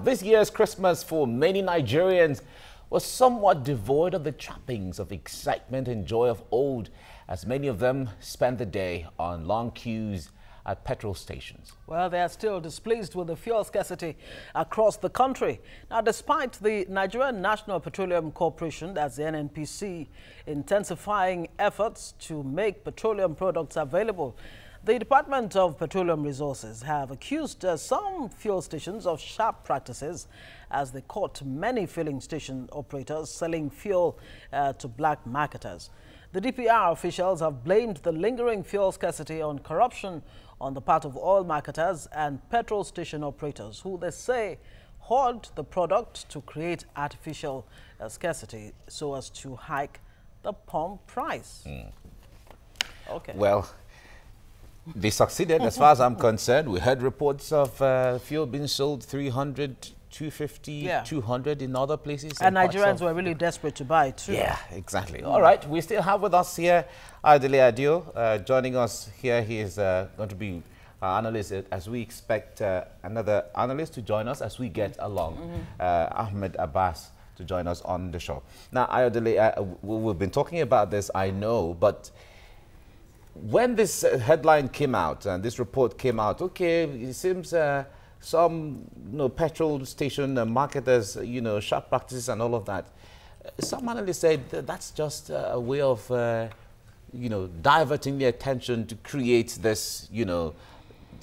Now, this year's Christmas for many Nigerians was somewhat devoid of the trappings of excitement and joy of old, as many of them spent the day on long queues at petrol stations. Well, they are still displeased with the fuel scarcity across the country. Now, despite the Nigerian National Petroleum Corporation, that's the NNPC, intensifying efforts to make petroleum products available, the Department of Petroleum Resources have accused some fuel stations of sharp practices as they caught many filling station operators selling fuel to black marketers. The DPR officials have blamed the lingering fuel scarcity on corruption on the part of oil marketers and petrol station operators, who they say hoard the product to create artificial scarcity so as to hike the pump price. Okay. Well, they succeeded as far as I'm concerned. We heard reports of fuel being sold 300, 250, 200 in other places. And Nigerians were really desperate to buy too. Yeah, exactly. All right, we still have with us here Ayodele Adio. Joining us here, he is going to be our analyst as we expect another analyst to join us as we get along. Ahmed Abbas to join us on the show. Now, Ayodele, we've been talking about this, I know, but when this headline came out and this report came out, okay, it seems some petrol station marketers, sharp practices and all of that. Some analysts said that's just a way of, diverting the attention to create this,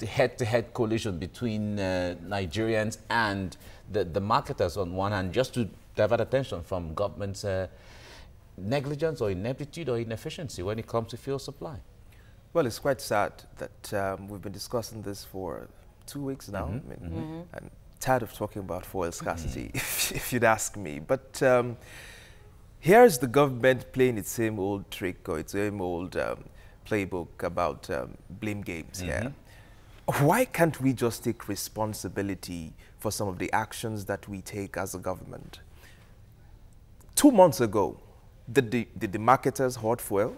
head-to-head coalition between Nigerians and the marketers on one hand, just to divert attention from government's negligence or ineptitude or inefficiency when it comes to fuel supply. Well, it's quite sad that we've been discussing this for 2 weeks now. I'm tired of talking about fuel scarcity, if you'd ask me. But here's the government playing its same old trick or its same old playbook about blame games here. Why can't we just take responsibility for some of the actions that we take as a government? 2 months ago, did the marketers hoard fuel?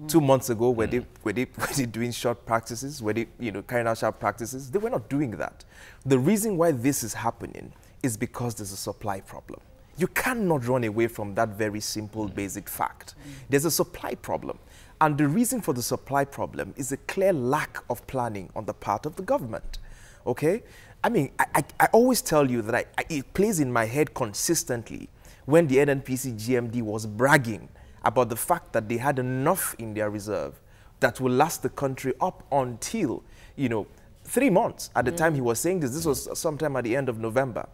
2 months ago, were they doing short practices? Were they carrying out sharp practices? They were not doing that. The reason why this is happening is because there's a supply problem. You cannot run away from that very simple, basic fact. There's a supply problem. And the reason for the supply problem is a clear lack of planning on the part of the government. Okay? I mean, I always tell you that it plays in my head consistently when the NNPC GMD was bragging about the fact that they had enough in their reserve that will last the country up until, 3 months. At the time he was saying this was sometime at the end of November.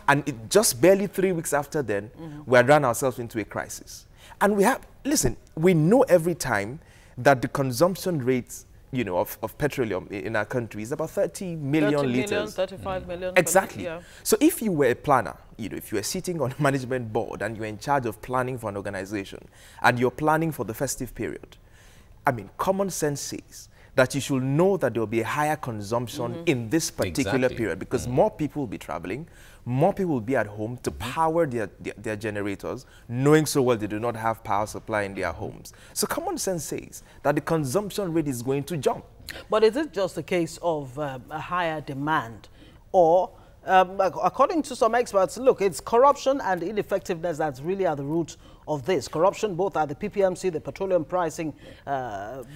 And just barely 3 weeks after then, we had run ourselves into a crisis. And we know every time that the consumption rates, of petroleum in our country is about 30 million liters. 35 million. Exactly. Yeah. So if you were a planner, if you were sitting on a management board and you're in charge of planning for an organization and you're planning for the festive period, I mean, common sense says that you should know that there will be a higher consumption in this particular period because more people will be traveling, more people will be at home to power their generators, knowing so well they do not have power supply in their homes. So common sense says that the consumption rate is going to jump. But is it just a case of a higher demand? Or, according to some experts, look, it's corruption and ineffectiveness that's really at the root of this. Corruption both at the PPMC, the petroleum pricing,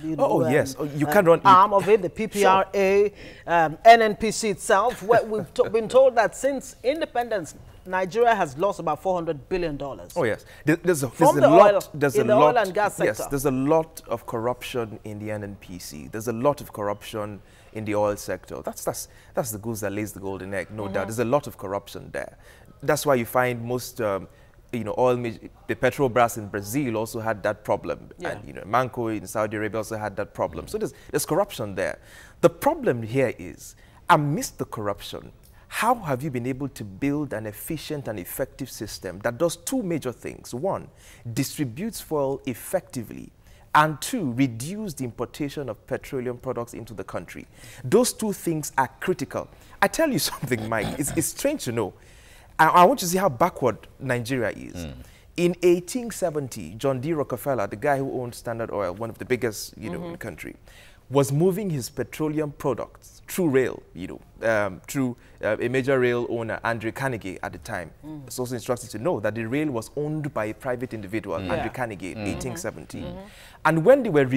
you can't run arm of it, the PPRA, NNPC itself. We've been told that since independence, Nigeria has lost about $400 billion. Oh, yes. There's a oil and gas sector. Yes, there's a lot of corruption in the NNPC. There's a lot of corruption in the oil sector. That's the goose that lays the golden egg, no doubt. There's a lot of corruption there. That's why you find most, the Petrobras in Brazil also had that problem. And, Manco in Saudi Arabia also had that problem. So there's corruption there. The problem here is, amidst the corruption, how have you been able to build an efficient and effective system that does two major things? One, distributes fuel effectively, and two, reduce the importation of petroleum products into the country. Those two things are critical. I tell you something, Mike, it's strange to know. I want you to see how backward Nigeria is. In 1870, John D. Rockefeller, the guy who owned Standard Oil, one of the biggest in the country, was moving his petroleum products through rail, through a major rail owner, Andrew Carnegie, at the time. It's also instructed to know that the rail was owned by a private individual, Andrew Carnegie, in 1870. And when they were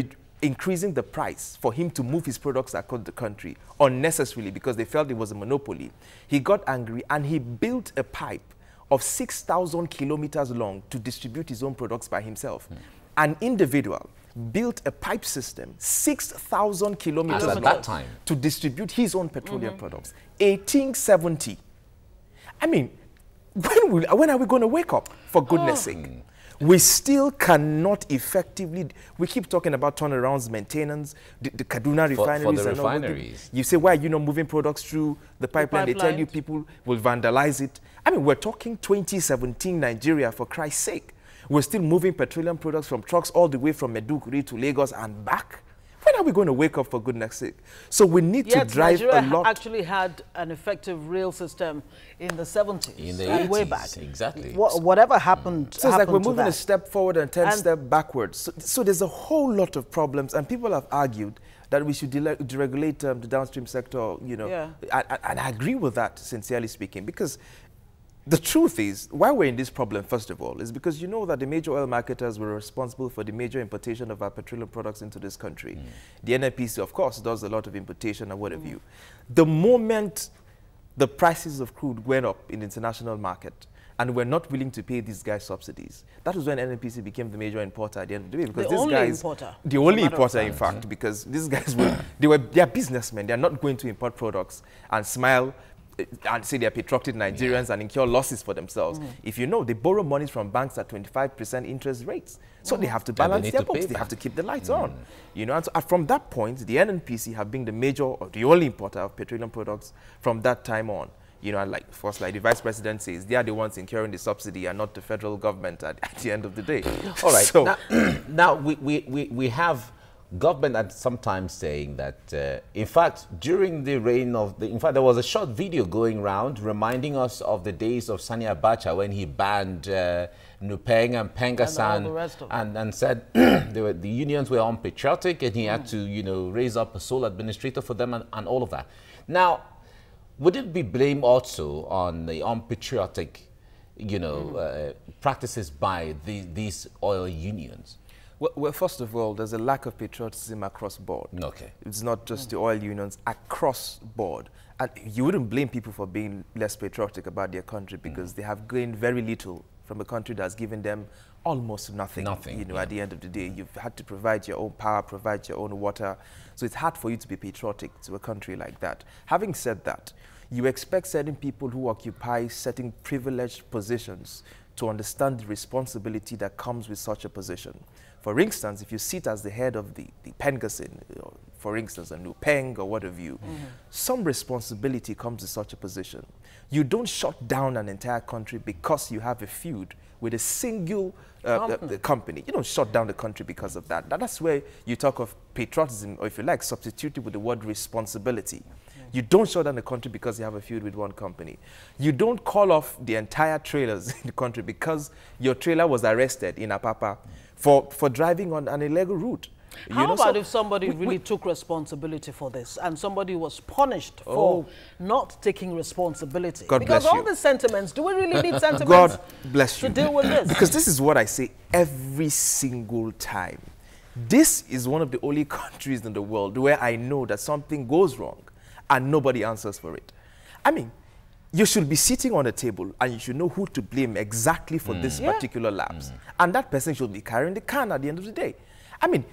increasing the price for him to move his products across the country unnecessarily because they felt it was a monopoly, he got angry and he built a pipe of 6,000 kilometers long to distribute his own products by himself. An individual built a pipe system 6,000 kilometers at that time to distribute his own petroleum products. 1870. I mean, when are we going to wake up, for goodness sake? We still cannot effectively, we keep talking about turnarounds, maintenance, the Kaduna refineries. For the refineries. You say, why are you not moving products through the pipeline? They tell you people will vandalize it. I mean, we're talking 2017 Nigeria, for Christ's sake. We're still moving petroleum products from trucks all the way from Maiduguri to Lagos and back. When are we going to wake up, for goodness sake? So we need to drive Nigeria a lot. actually had an effective rail system in the 70s. In the and 80s, way back. exactly. Whatever happened. So it's like we're happened to moving that. a step forward and 10 steps backwards. So there's a whole lot of problems, and people have argued that we should deregulate the downstream sector, and I agree with that, sincerely speaking, because the truth is, why we're in this problem, first of all, is because you know that the major oil marketers were responsible for the major importation of our petroleum products into this country. The NNPC, of course, does a lot of importation and what have you. The moment the prices of crude went up in the international market, and we're not willing to pay these guys subsidies, that was when NNPC became the major importer at the end of the day. Because these guys, the only importer, in fact, because these guys they're businessmen. They're not going to import products and smile and say they're patriotic Nigerians and incur losses for themselves. If you know, they borrow money from banks at 25% interest rates. So they have to balance their books. They have to keep the lights on. And so from that point, the NNPC have been the major or the only importer of petroleum products from that time on. And like the Vice President says, they are the ones incurring the subsidy and not the federal government at the end of the day. All right. So now we have government at sometimes saying that, in fact, during the reign of in fact, there was a short video going around reminding us of the days of Sani Abacha when he banned Nupeng and Pengasan and said the unions were unpatriotic and he had to, raise up a sole administrator for them and all of that. Now, would it be blame also on the unpatriotic, practices by these oil unions? Well, first of all, there's a lack of patriotism across board. Okay. It's not just the oil unions, across board. And you wouldn't blame people for being less patriotic about their country because they have gained very little from a country that's given them almost nothing. At the end of the day, you've had to provide your own power, provide your own water. So it's hard for you to be patriotic to a country like that. Having said that, you expect certain people who occupy certain privileged positions to understand the responsibility that comes with such a position. For instance, if you sit as the head of the Pengasin, for instance, a Nupeng or what have you, some responsibility comes with such a position. You don't shut down an entire country because you have a feud with a single company. You don't shut down the country because of that. That's where you talk of patriotism, or if you like, substitute it with the word responsibility. You don't shut down the country because you have a feud with one company. You don't call off the entire trailers in the country because your trailer was arrested in Apapa for driving on an illegal route. How about if somebody really took responsibility for this and somebody was punished for not taking responsibility? God bless you. Because all these sentiments, do we really need sentiments God bless you. to deal with this? Because this is what I say every single time. This is one of the only countries in the world where I know that something goes wrong and nobody answers for it. I mean, you should be sitting on a table and you should know who to blame exactly for this particular lapse. And that person should be carrying the can at the end of the day. I mean,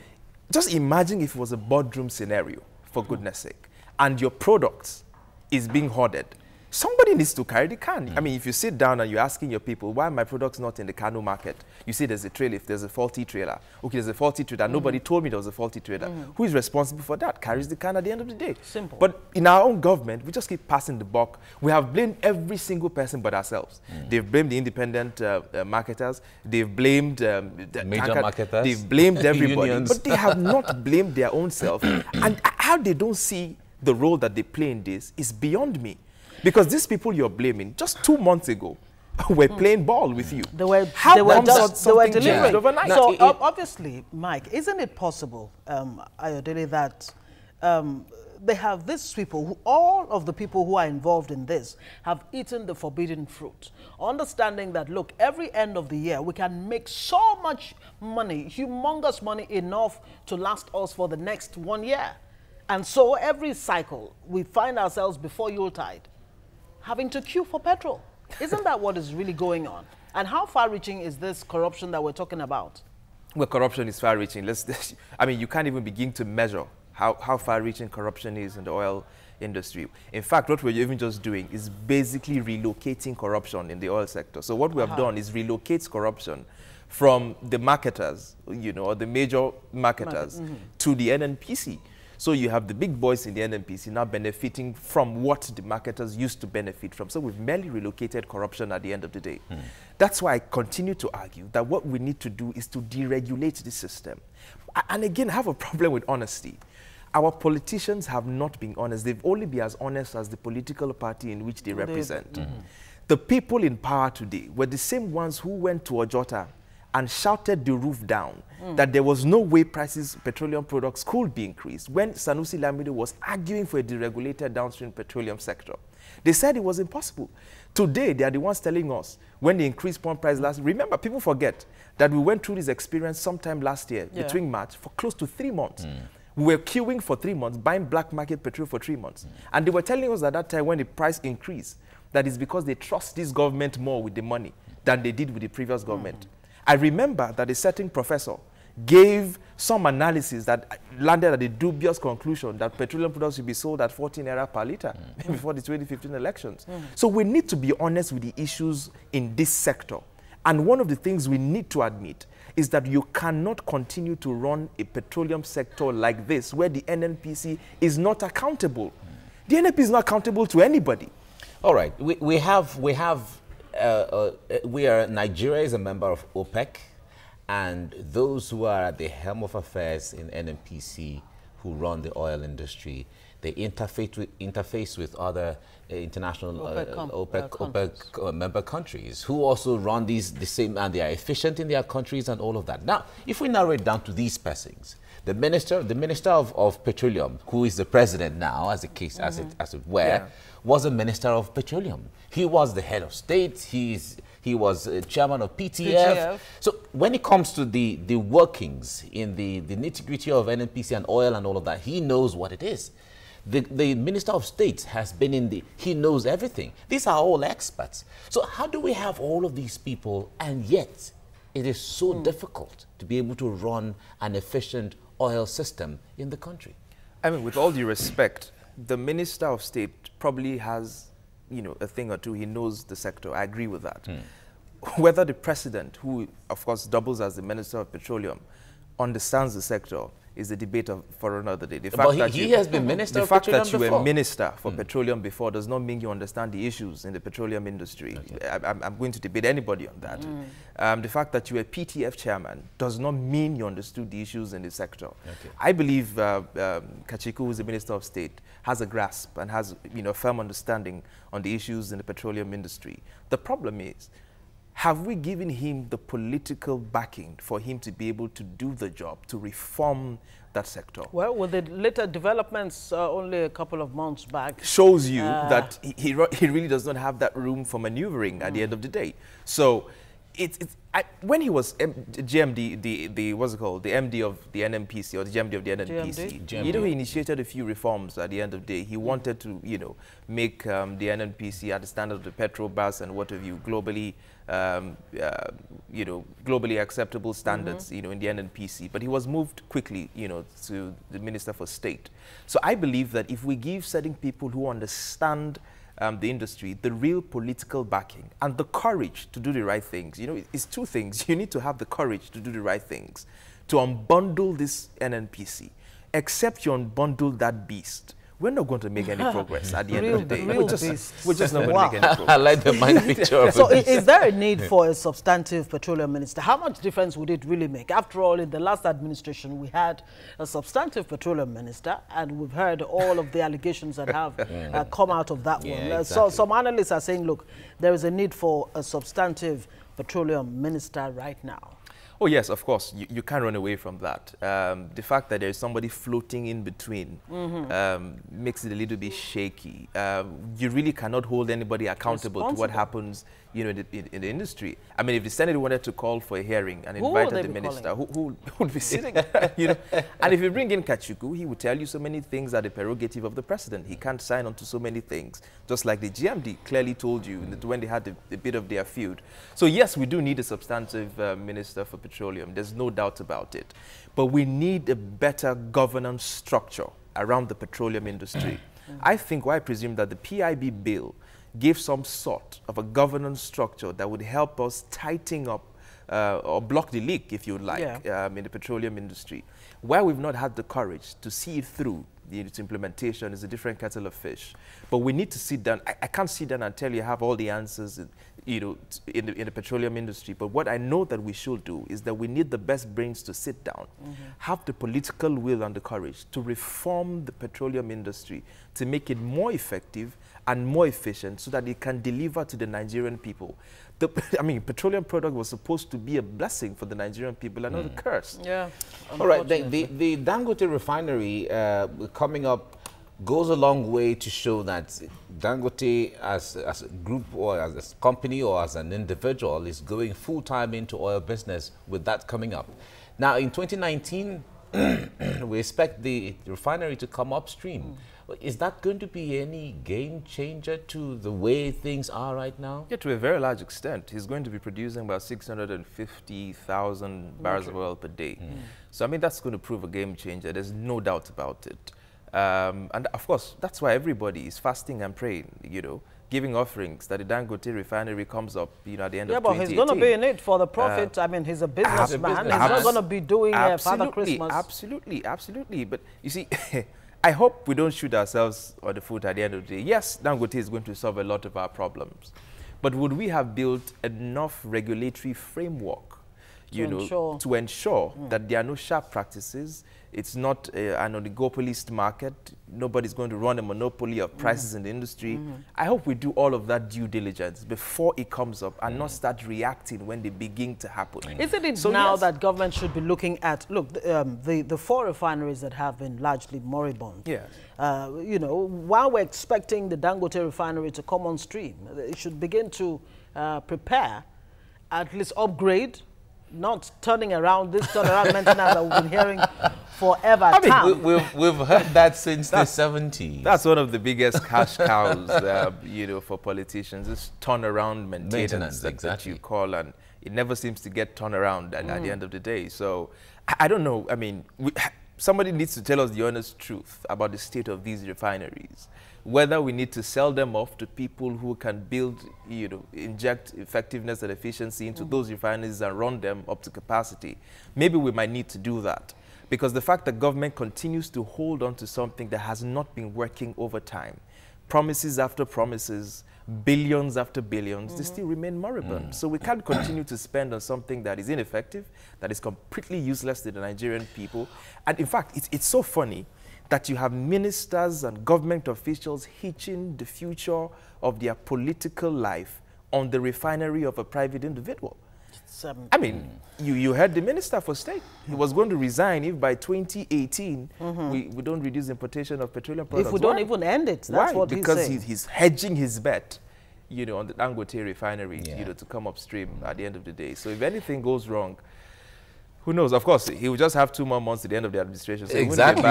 just imagine if it was a boardroom scenario, for goodness sake, and your product is being hoarded. Somebody needs to carry the can. I mean, if you sit down and you're asking your people, why are my products not in the Kano market? You say there's a trailer, if there's a faulty trailer. Okay, there's a faulty trailer. Nobody told me there was a faulty trailer. Who is responsible for that? Carries the can at the end of the day. Simple. But in our own government, we just keep passing the buck. We have blamed every single person but ourselves. They've blamed the independent marketers. They've blamed the major marketers. They've blamed everybody. But they have not blamed their own self. And how they don't see the role that they play in this is beyond me. Because these people you're blaming, just 2 months ago, were playing ball with you. They were delivering. Overnight? So obviously, Mike, isn't it possible, Ayodele, that they have these people, all of the people who are involved in this have eaten the forbidden fruit, understanding that, look, every end of the year we can make so much money, humongous money, enough to last us for the next 1 year. And so every cycle we find ourselves before Yuletide having to queue for petrol. Isn't that what is really going on? And how far-reaching is this corruption that we're talking about? Well, corruption is far-reaching. I mean, you can't even begin to measure how far-reaching corruption is in the oil industry. In fact, what we're even just doing is basically relocating corruption in the oil sector. So what we have done is relocate corruption from the marketers, you know, or the major marketers to the NNPC. So you have the big boys in the NNPC now benefiting from what the marketers used to benefit from. So we've merely relocated corruption at the end of the day. That's why I continue to argue that what we need to do is to deregulate the system. And again, I have a problem with honesty. Our politicians have not been honest. They've only been as honest as the political party in which they represent. The people in power today were the same ones who went to Ojota and shouted the roof down that there was no way prices of petroleum products could be increased when Sanusi Lamido was arguing for a deregulated downstream petroleum sector. They said it was impossible. Today, they are the ones telling us when they increased pump price last. Remember, people forget that we went through this experience sometime last year between March for close to 3 months. We were queuing for 3 months, buying black market petrol for 3 months. And they were telling us at that time when the price increased, that is because they trust this government more with the money than they did with the previous government. I remember that a certain professor gave some analysis that landed at the dubious conclusion that petroleum products should be sold at 14 naira per litre before the 2015 elections. So we need to be honest with the issues in this sector. And one of the things we need to admit is that you cannot continue to run a petroleum sector like this where the NNPC is not accountable. The NNPC is not accountable to anybody. All right, Nigeria is a member of OPEC, and those who are at the helm of affairs in NNPC who run the oil industry, they interface with other international OPEC member countries who also run the same, and they are efficient in their countries and all of that. Now, if we narrow it down to these persons, the minister of petroleum, who is the president now, as a case as it were, was a minister of petroleum. He was the head of state. He was chairman of PTF. So when it comes to the workings in the nitty-gritty of NNPC and oil and all of that, he knows what it is. The Minister of State has been he knows everything. These are all experts. So how do we have all of these people, and yet it is so difficult to be able to run an efficient oil system in the country? I mean, with all due respect, the Minister of State probably has, you know, a thing or two. He knows the sector. I agree with that. Whether the president, who of course doubles as the Minister of Petroleum, understands the sector is a debate for another day. The fact that he has been minister of petroleum before. The fact that you were minister for petroleum before does not mean you understand the issues in the petroleum industry. Okay. I'm going to debate anybody on that. The fact that you were PTF chairman does not mean you understood the issues in the sector. Okay. I believe Kachiku, who is the Minister of State, has a grasp and has, you know, a firm understanding on the issues in the petroleum industry. The problem is, have we given him the political backing for him to be able to do the job, to reform that sector? Well, with the later developments only a couple of months back, shows you that he really does not have that room for maneuvering at the end of the day. So when he was GMD, what's it called, the MD of the NNPC, or the GMD of the NNPC, you know, he initiated a few reforms at the end of the day. He wanted to, you know, make the NNPC at the standard of the Petrobras and what have you, globally, you know, globally acceptable standards, you know, in the NNPC. But he was moved quickly, you know, to the Minister for State. So I believe that if we give certain people who understand the industry the real political backing and the courage to do the right things, you know, it's two things. You need to have the courage to do the right things, to unbundle this NNPC. Except you unbundle that beast, we're not going to make any progress at the end of the day. We're just not going to make any progress. I like the mind picture of So is there a need for a substantive petroleum minister? How much difference would it really make? After all, in the last administration, we had a substantive petroleum minister, and we've heard all of the allegations that have come out of that one. Exactly. So some analysts are saying, look, there is a need for a substantive petroleum minister right now. Oh, yes, of course. You can't run away from that. The fact that there's somebody floating in between makes it a little bit shaky. You really cannot hold anybody accountable to what happens, you know, in the industry. I mean, if the Senate wanted to call for a hearing and invited the minister, who would be sitting there, you know? And if you bring in Kachuku, he would tell you so many things are the prerogative of the president. He can't sign on to so many things, just like the GMD clearly told you when they had the bit of their feud. So yes, we do need a substantive minister for petroleum. There's no doubt about it. But we need a better governance structure around the petroleum industry. I think, I presume that the PIB bill gave some sort of a governance structure that would help us tighten up or block the leak, if you like, in the petroleum industry. Where we've not had the courage to see it through, its implementation is a different kettle of fish. But we need to sit down. I can't sit down and tell you I have all the answers, you know, in the petroleum industry. But what I know that we should do is that we need the best brains to sit down, have the political will and the courage to reform the petroleum industry, to make it more effective and more efficient so that it can deliver to the Nigerian people. I mean, petroleum product was supposed to be a blessing for the Nigerian people and not a curse. Yeah. All right, the Dangote refinery coming up goes a long way to show that Dangote as a group or as a company or as an individual is going full-time into oil business with that coming up. Now, in 2019, we expect the refinery to come upstream. Is that going to be any game changer to the way things are right now? Yeah, to a very large extent. He's going to be producing about 650,000 barrels of oil per day. So, I mean, that's going to prove a game changer. There's no doubt about it. And, of course, that's why everybody is fasting and praying, you know, giving offerings that the Dangote refinery comes up, you know, at the end of 2018. Yeah, but he's going to be in it for the profit. I mean, he's a businessman. He's not going to be doing Father Christmas. Absolutely, absolutely. But, you see, I hope we don't shoot ourselves on the foot at the end of the day. Yes, Dangote is going to solve a lot of our problems. But would we have built enough regulatory framework, to ensure that there are no sharp practices? It's not an oligopolist market. Nobody's going to run a monopoly of prices in the industry. I hope we do all of that due diligence before it comes up and not start reacting when they begin to happen. Isn't it now that government should be looking at, look, the 4 refineries that have been largely moribund? Yeah. You know, while we're expecting the Dangote refinery to come on stream, it should begin to prepare, at least upgrade, not turning around this turnaround maintenance that we've been hearing forever. I mean, we've heard that since the 70s. That's one of the biggest cash cows, you know, for politicians. This turnaround maintenance that you call, and it never seems to get turned around at the end of the day. So I don't know. I mean, somebody needs to tell us the honest truth about the state of these refineries. Whether we need to sell them off to people who can build, you know, inject effectiveness and efficiency into those refineries and run them up to capacity. Maybe we might need to do that. Because the fact that government continues to hold on to something that has not been working over time, promises after promises, billions after billions, they still remain moribund. So we can't continue to spend on something that is ineffective, that is completely useless to the Nigerian people. And in fact, it's so funny that you have ministers and government officials hitching the future of their political life on the refinery of a private individual. I mean, you heard the Minister for State. He was going to resign if by 2018 we don't reduce importation of petroleum products. If we don't even end it, that's what he's saying. Because he's hedging his bet, you know, on the Dangote refinery, you know, to come upstream at the end of the day. So if anything goes wrong, who knows? Of course, he will just have 2 more months at the end of the administration. So exactly.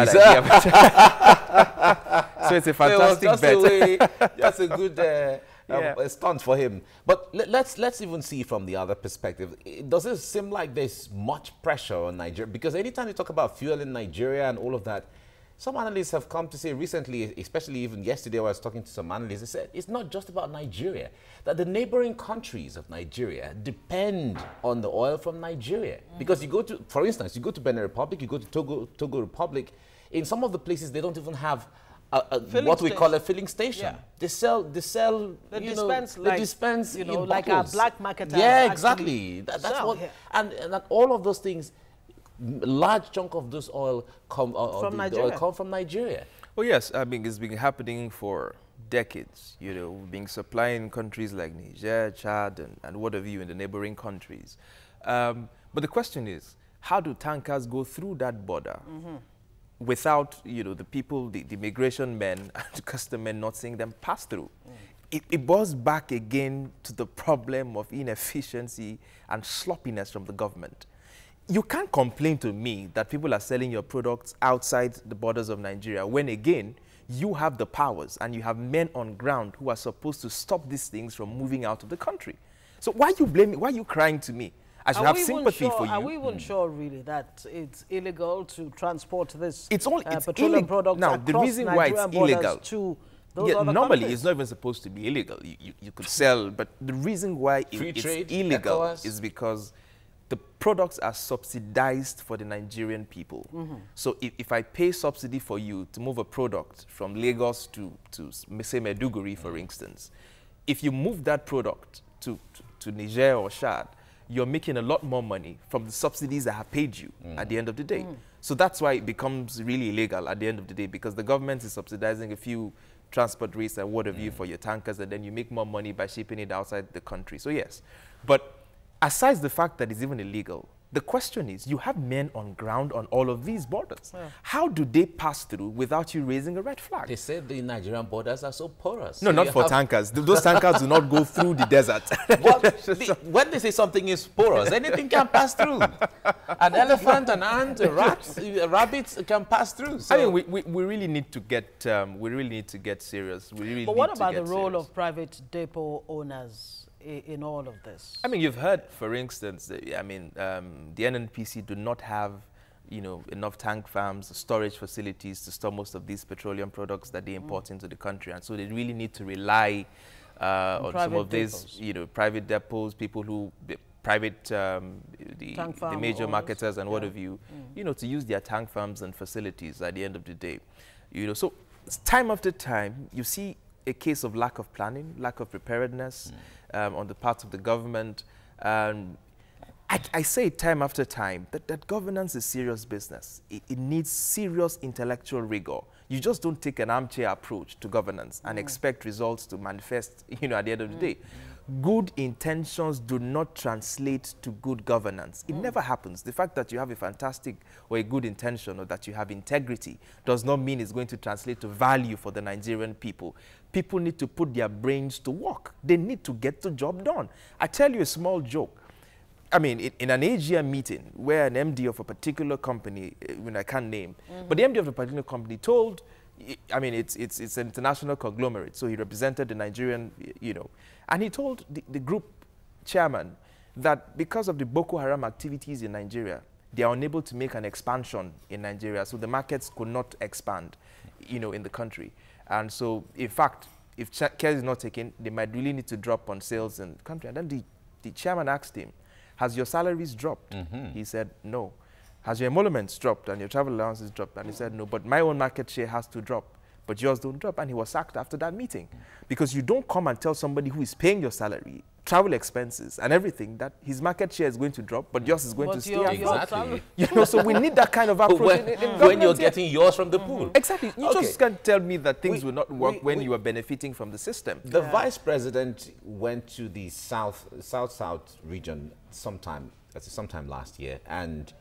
So it's a fantastic bet. That's a good stunt for him. But let's even see from the other perspective. Does it seem like there's much pressure on Nigeria? Because anytime you talk about fuel in Nigeria and all of that, some analysts have come to say recently, especially even yesterday I was talking to some analysts, they said it's not just about Nigeria, that the neighboring countries of Nigeria depend on the oil from Nigeria. Because you go to, for instance, you go to Benin Republic, you go to Togo Republic, in some of the places they don't even have what we call a filling station. Yeah. They dispense like a black market. Yeah, exactly. That's what, and all of those things, large chunk of this oil come from Nigeria. Oh yes, I mean it's been happening for decades. You know, we've been supplying countries like Niger, Chad, and what have you in the neighboring countries. But the question is, how do tankers go through that border without, the people, the immigration men and the custom men not seeing them pass through? It boils back again to the problem of inefficiency and sloppiness from the government. You can't complain to me that people are selling your products outside the borders of Nigeria when, again, you have the powers and you have men on ground who are supposed to stop these things from moving out of the country. So why are you blaming, why are you crying to me? I should have sympathy for you. Are we even sure, really, that it's illegal to transport this it's petroleum products now, across the reason why it's illegal to those other normally countries? it's not even supposed to be illegal. You could sell, but the reason why it's illegal is because the products are subsidized for the Nigerian people. So if I pay subsidy for you to move a product from Lagos to say Maiduguri, for instance, if you move that product to Niger or Chad, you're making a lot more money from the subsidies I have paid you at the end of the day. So that's why it becomes really illegal at the end of the day, because the government is subsidizing a few transport rates and what have you for your tankers, and then you make more money by shipping it outside the country. So yes, but aside the fact that it's even illegal, the question is, you have men on ground on all of these borders. How do they pass through without you raising a red flag? They said the Nigerian borders are so porous. No, so not for tankers. Those tankers do not go through the desert. When they say something is porous, anything can pass through. An elephant, an ant, a rat, rabbits can pass through. So. I mean, we really need to get serious. But what about the role of private depot owners in all of this? I mean, you've heard, for instance, the NNPC do not have, enough tank farms, storage facilities to store most of these petroleum products that they import into the country, and so they really need to rely on some of these, private depots, people who, the major marketers and what have you, to use their tank farms and facilities at the end of the day. So time after time, you see a case of lack of planning, lack of preparedness on the part of the government. I say time after time that governance is serious business. It needs serious intellectual rigor. You just don't take an armchair approach to governance and expect results to manifest, at the end of the day. Good intentions do not translate to good governance. It never happens. The fact that you have a fantastic or a good intention or that you have integrity does not mean it's going to translate to value for the Nigerian people. People need to put their brains to work. They need to get the job done. I tell you a small joke. I mean, in an AGM meeting where an MD of a particular company, I can't name, but the MD of a particular company told, I mean, it's an international conglomerate, so he represented the Nigerian, and he told the group chairman that because of the Boko Haram activities in Nigeria, they are unable to make an expansion in Nigeria, so the markets could not expand, in the country. And so, in fact, if care is not taken, they might really need to drop on sales in the country. And then the chairman asked him, has your salaries dropped? He said, no. Has your emoluments dropped and your travel allowances dropped? And he said, no, but my own market share has to drop, but yours don't drop. And he was sacked after that meeting. Because you don't come and tell somebody who is paying your salary, travel expenses and everything that his market share is going to drop, but yours is going to stay. Exactly. So we need that kind of approach. When you're getting yours from the pool. Exactly. You just can't tell me that things will not work when you are benefiting from the system. The vice president went to the south region sometime last year, and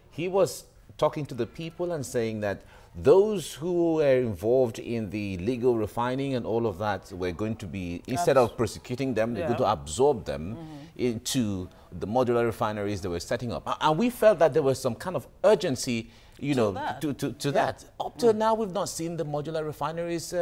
he was talking to the people and saying that those who were involved in the illegal refining and all of that were going to be, instead of prosecuting them, they're going to absorb them into the modular refineries they were setting up. And we felt that there was some kind of urgency, to that. Up till now, we've not seen the modular refineries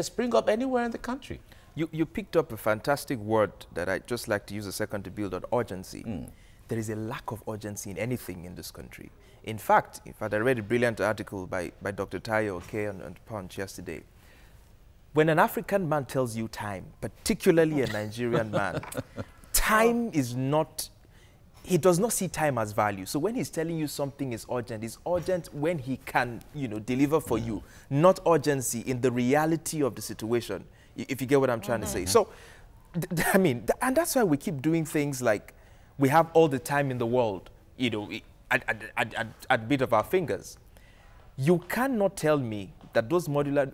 spring up anywhere in the country. You picked up a fantastic word that I'd just like to use a second to build on: urgency. There is a lack of urgency in anything in this country. In fact, I read a brilliant article by Dr. Tayo Oke on Punch yesterday. When an African man tells you time, particularly a Nigerian man, time is not, he does not see time as value. So when he's telling you something is urgent, it's urgent when he can, deliver for you, not urgency in the reality of the situation, if you get what I'm trying to say. So, I mean, and that's why we keep doing things like we have all the time in the world, at bit of our fingers. You cannot tell me that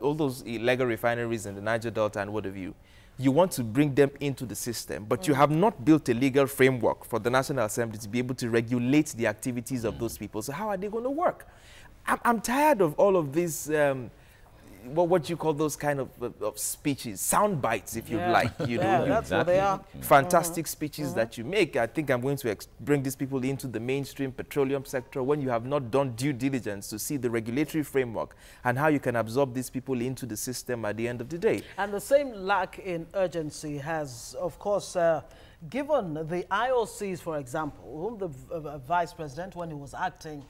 all those illegal refineries in the Niger Delta and what have you, you want to bring them into the system, but you have not built a legal framework for the National Assembly to be able to regulate the activities of those people. So how are they going to work? I'm tired of all of these, what you call those kind of speeches, sound bites, if you like. You know, that's what they are. Fantastic speeches that you make. I think I'm going to bring these people into the mainstream petroleum sector when you have not done due diligence to see the regulatory framework and how you can absorb these people into the system at the end of the day. And the same lack in urgency has, of course, given the IOCs, for example, whom the vice president, when he was acting,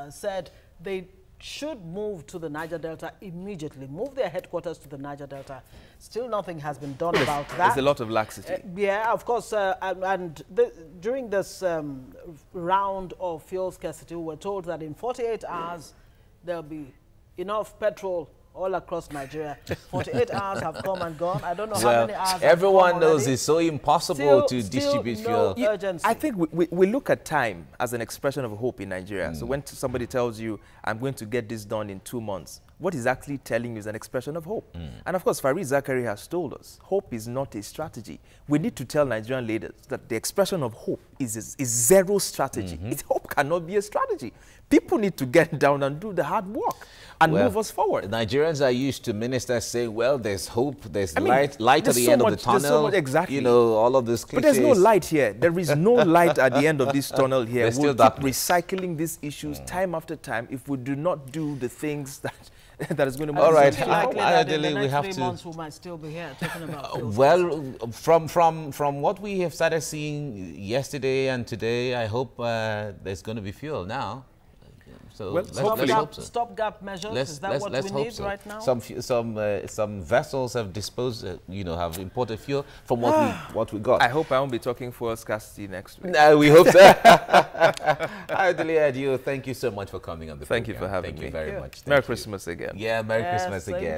said they should move to the Niger Delta immediately, move their headquarters to the Niger Delta. Still nothing has been done about that. There's a lot of laxity. Yeah, of course. During this round of fuel scarcity, we were told that in 48 hours, there'll be enough petrol all across Nigeria. 48 hours have come and gone. I don't know how many hours. Everyone knows it's so impossible to distribute fuel. Urgency. I think we look at time as an expression of hope in Nigeria. So when somebody tells you, I'm going to get this done in 2 months, what he's actually telling you is an expression of hope. And of course, Farid Zakari has told us, hope is not a strategy. We need to tell Nigerian leaders that the expression of hope is zero strategy. Hope cannot be a strategy. People need to get down and do the hard work and move us forward. Nigerians are used to ministers saying, well, there's hope, there's light at the end of the tunnel. So much, exactly. You know, all of this cliches. But there's no light here. There is no light at the end of this tunnel here. There's we'll still keep darkness. recycling these issues time after time if we do not do the things that is going to move all right. In the next 3 months we might still be here talking about fuel. Well, from what we have started seeing yesterday and today, I hope there's going to be fuel now. So well, let's hope so. Stopgap measures, is that what we need right now? Some vessels have disposed, have imported fuel from what we got. I hope I won't be talking fuel scarcity next week. No, we hope so. Adelia, thank you so much for coming on the program. Thank you for having me. Thank you very much. Merry Christmas again. Yeah, Merry Christmas again.